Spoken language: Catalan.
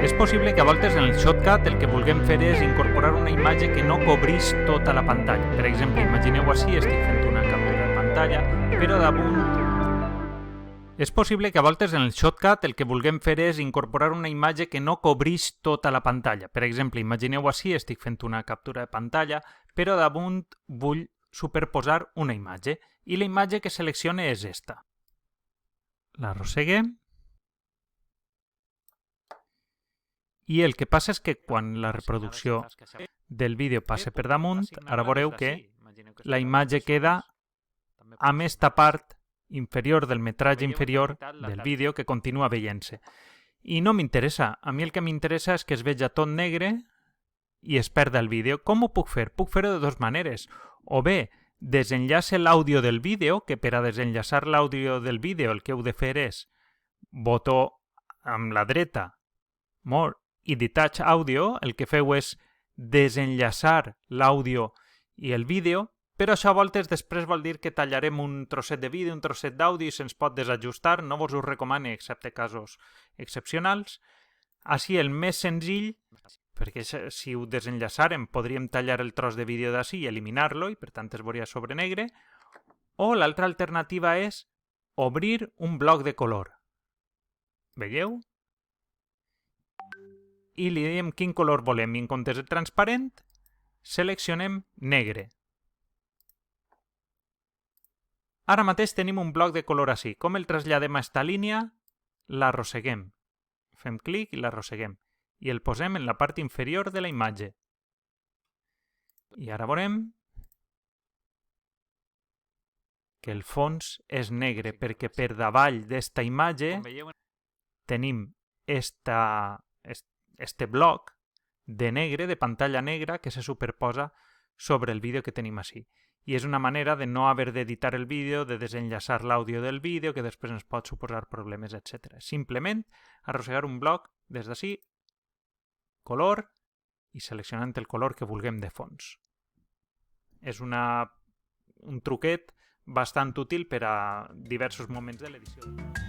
És possible que a voltes en el Shotcut el que vulguem fer és incorporar una imatge que no cobrís tota la pantalla. Per exemple, imagineu així, estic fent una captura de pantalla, però damunt... És possible que a voltes en el Shotcut el que vulguem fer és incorporar una imatge que no cobrís tota la pantalla. Per exemple, imagineu així, estic fent una captura de pantalla, però damunt vull superposar una imatge. I la imatge que seleccione és esta. L'arrosseguem. I el que passa és que quan la reproducció del vídeo passa per damunt, ara veureu que la imatge queda amb esta part inferior del metratge inferior del vídeo que continua veient-se. I no m'interessa. A mi el que m'interessa és que es veja tot negre i es perda el vídeo. Com ho puc fer? Puc fer-ho de dues maneres. O bé, desenllace l'àudio del vídeo, que per a desenllaçar l'àudio del vídeo el que heu de fer és botó amb la dreta, More, i Detach Audio, el que feu és desenllaçar l'àudio i el vídeo, però això a voltes després vol dir que tallarem un trosset de vídeo, un trosset d'àudio i se'ns pot desajustar, no vos ho recomano excepte casos excepcionals. Així el més senzill, perquè si ho desenllaçàrem podríem tallar el tros de vídeo d'ací i eliminar-lo i per tant es veuria sobre negre, o l'altra alternativa és obrir un bloc de color. Veieu? I li diem quin color volem i en comptes de transparent seleccionem negre. Ara mateix tenim un bloc de color així. Com el traslladem a esta línia? L'arrosseguem. Fem clic i l'arrosseguem. I el posem en la part inferior de la imatge. I ara veurem que el fons és negre perquè per davall d'esta imatge tenim este bloc de negre, de pantalla negra, que se superposa sobre el vídeo que tenim així. I és una manera de no haver d'editar el vídeo, de desenllaçar l'àudio del vídeo, que després ens pot suposar problemes, etc. Simplement arrossegar un bloc des d'ací, color, i seleccionant el color que vulguem de fons. És un truquet bastant útil per a diversos moments de l'edició.